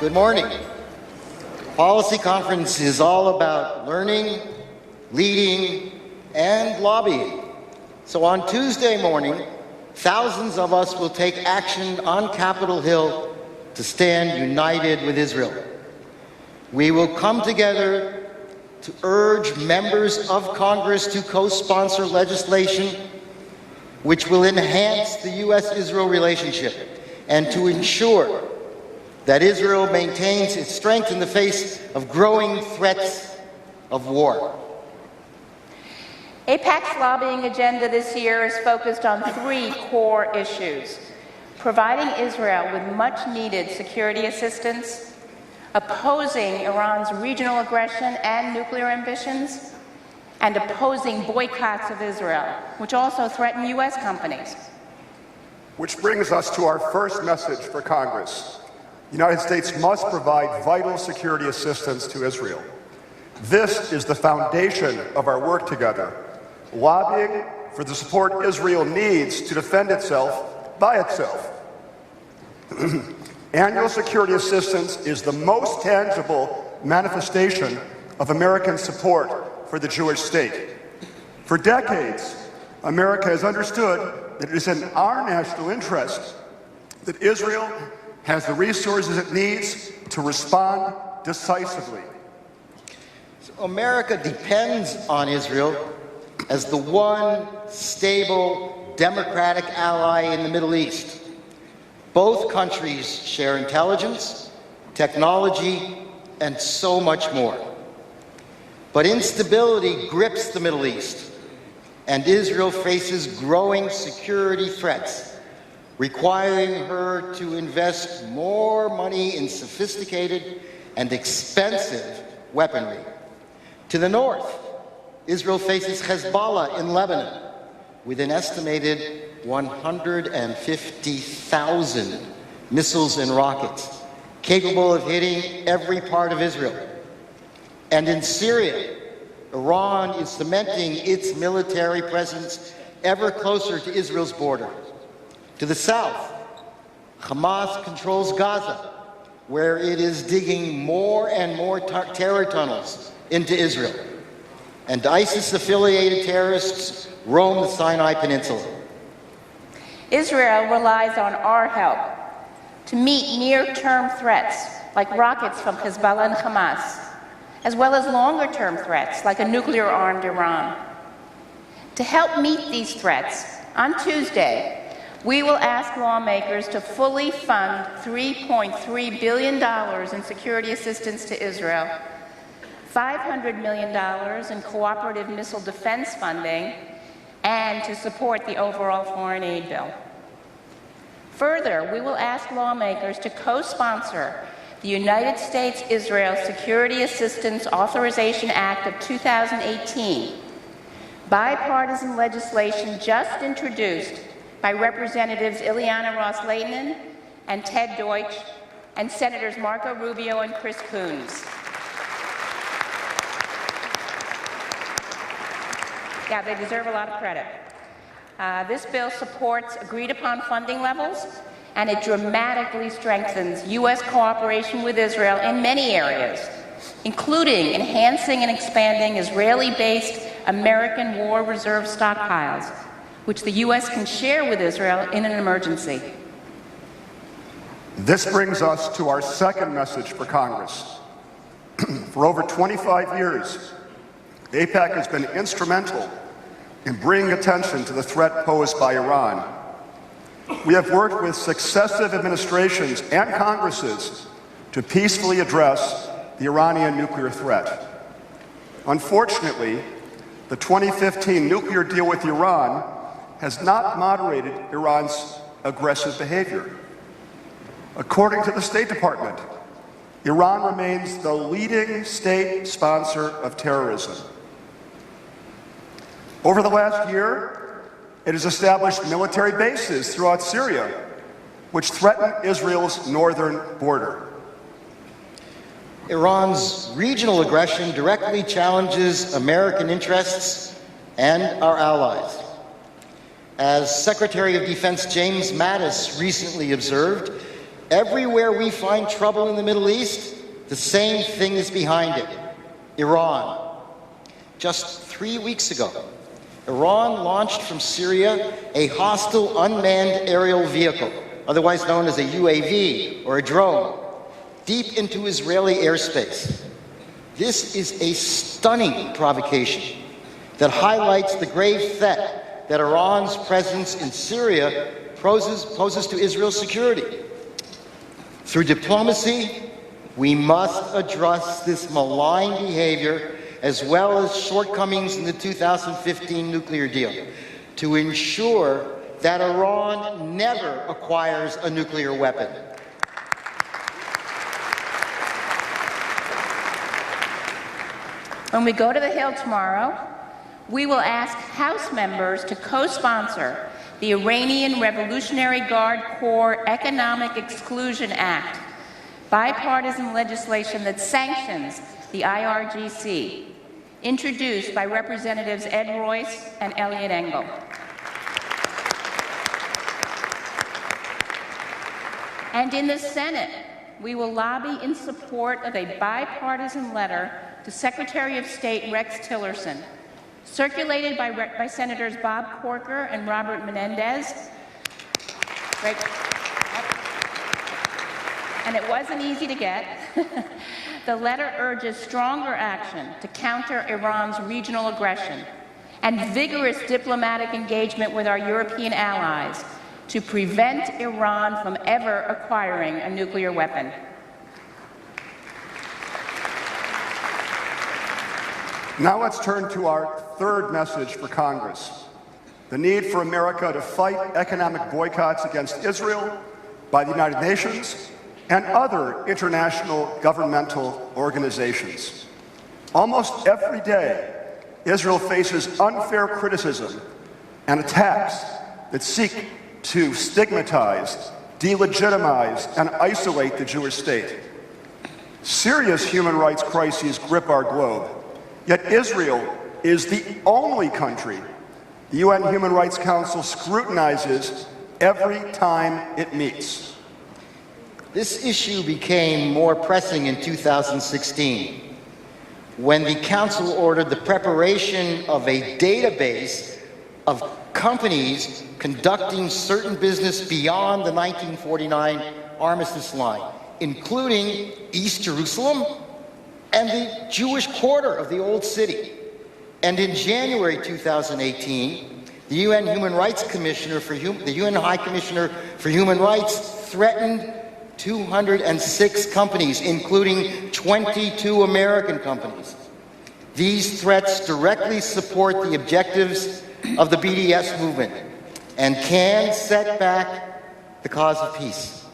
Good morning. Policy Conference is all about learning, leading, and lobbying. So on Tuesday morning, thousands of us will take action on Capitol Hill to stand united with Israel. We will come together to urge members of Congress to co-sponsor legislation which will enhance the U.S.-Israel relationship and to ensure that Israel maintains its strength in the face of growing threats of war. AIPAC's lobbying agenda this year is focused on three core issues: providing Israel with much-needed security assistance, opposing Iran's regional aggression and nuclear ambitions, and opposing boycotts of Israel, which also threaten U.S. companies. Which brings us to our first message for Congress. The United States must provide vital security assistance to Israel. This is the foundation of our work together, lobbying for the support Israel needs to defend itself by itself. Annual security assistance is the most tangible manifestation of American support for the Jewish state. For decades, America has understood that it is in our national interest that Israel has the resources it needs to respond decisively. So America depends on Israel as the one stable, democratic ally in the Middle East. Both countries share intelligence, technology, and so much more. But instability grips the Middle East, and Israel faces growing security threats, requiring her to invest more money in sophisticated and expensive weaponry. To the north, Israel faces Hezbollah in Lebanon, with an estimated 150,000 missiles and rockets, capable of hitting every part of Israel. And in Syria, Iran is cementing its military presence ever closer to Israel's border. To the south, Hamas controls Gaza, where it is digging more and more terror tunnels into Israel. And ISIS-affiliated terrorists roam the Sinai Peninsula. Israel relies on our help to meet near-term threats like rockets from Hezbollah and Hamas, as well as longer-term threats like a nuclear-armed Iran. To help meet these threats, on Tuesday, we will ask lawmakers to fully fund $3.3 billion in security assistance to Israel, $500 million in cooperative missile defense funding, and to support the overall foreign aid bill. Further, we will ask lawmakers to co-sponsor the United States-Israel Security Assistance Authorization Act of 2018, bipartisan legislation just introduced by Representatives Ileana Ros-Lehtinen and Ted Deutsch, and Senators Marco Rubio and Chris Coons. Yeah, they deserve a lot of credit. This bill supports agreed-upon funding levels, and it dramatically strengthens U.S. cooperation with Israel in many areas, including enhancing and expanding Israeli-based American War Reserve stockpiles, which the U.S. can share with Israel in an emergency. This brings us to our second message for Congress. For over 25 years, AIPAC has been instrumental in bringing attention to the threat posed by Iran. We have worked with successive administrations and Congresses to peacefully address the Iranian nuclear threat. Unfortunately, the 2015 nuclear deal with Iran has not moderated Iran's aggressive behavior. According to the State Department, Iran remains the leading state sponsor of terrorism. Over the last year, it has established military bases throughout Syria, which threaten Israel's northern border. Iran's regional aggression directly challenges American interests and our allies. As Secretary of Defense James Mattis recently observed, Everywhere we find trouble in the Middle East, the same thing is behind it: Iran. Just 3 weeks ago, Iran launched from Syria a hostile unmanned aerial vehicle, otherwise known as a UAV or a drone, deep into Israeli airspace. This is a stunning provocation that highlights the grave threat that Iran's presence in Syria poses to Israel's security. Through diplomacy, we must address this malign behavior as well as shortcomings in the 2015 nuclear deal to ensure that Iran never acquires a nuclear weapon. When we go to the Hill tomorrow, we will ask House members to co-sponsor the Iranian Revolutionary Guard Corps Economic Exclusion Act, bipartisan legislation that sanctions the IRGC, introduced by Representatives Ed Royce and Elliot Engel. And in the Senate, we will lobby in support of a bipartisan letter to Secretary of State Rex Tillerson, circulated by Senators Bob Corker and Robert Menendez. Right. And it wasn't easy to get. The letter urges stronger action to counter Iran's regional aggression and vigorous diplomatic engagement with our European allies to prevent Iran from ever acquiring a nuclear weapon. Now let's turn to our third message for Congress: the need for America to fight economic boycotts against Israel by the United Nations and other international governmental organizations. Almost every day, Israel faces unfair criticism and attacks that seek to stigmatize, delegitimize, and isolate the Jewish state. Serious human rights crises grip our globe, yet Israel is the only country the UN Human Rights Council scrutinizes every time it meets. This issue became more pressing in 2016 when the Council ordered the preparation of a database of companies conducting certain business beyond the 1949 armistice line, including East Jerusalem and the Jewish quarter of the Old City. And in January 2018, the UN Human Rights Commissioner the UN High Commissioner for Human Rights threatened 206 companies, including 22 American companies. These threats directly support the objectives of the BDS movement and can set back the cause of peace.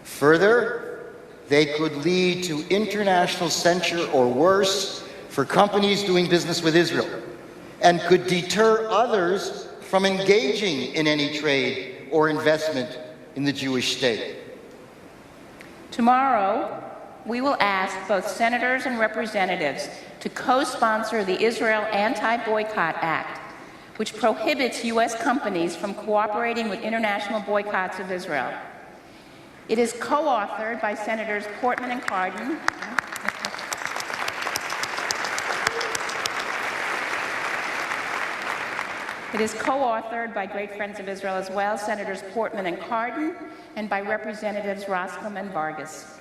Further, they could lead to international censure or worse for companies doing business with Israel, and could deter others from engaging in any trade or investment in the Jewish state. Tomorrow, we will ask both senators and representatives to co-sponsor the Israel AntiBoycott Act, which prohibits U.S. companies from cooperating with international boycotts of Israel. It is co-authored by Senators Portman and Cardin. It is co-authored by great friends of Israel as well, Senators Portman and Cardin, and by Representatives Roscom and Vargas.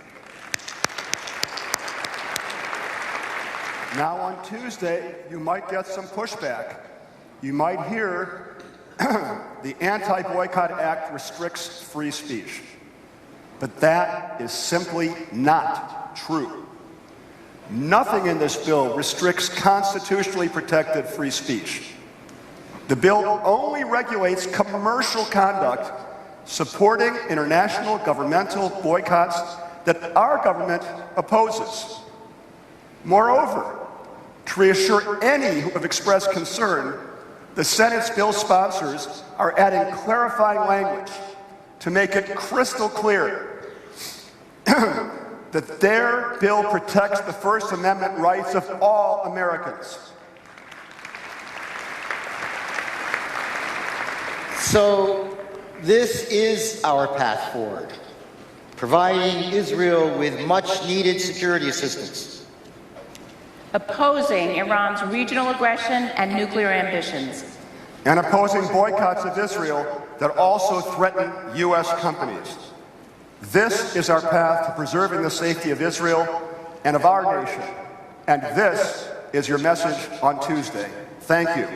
Now on Tuesday, you might get some pushback. You might hear the Anti-Boycott Act restricts free speech. But that is simply not true. Nothing in this bill restricts constitutionally protected free speech. The bill only regulates commercial conduct supporting international governmental boycotts that our government opposes. Moreover, to reassure any who have expressed concern, the Senate's bill sponsors are adding clarifying language to make it crystal clear that their bill protects the First Amendment rights of all Americans. So this is our path forward. providing Israel with much-needed security assistance, opposing Iran's regional aggression and nuclear ambitions, and opposing boycotts of Israel that also threaten U.S. companies. This is our path to preserving the safety of Israel and of our nation. And this is your message on Tuesday. Thank you.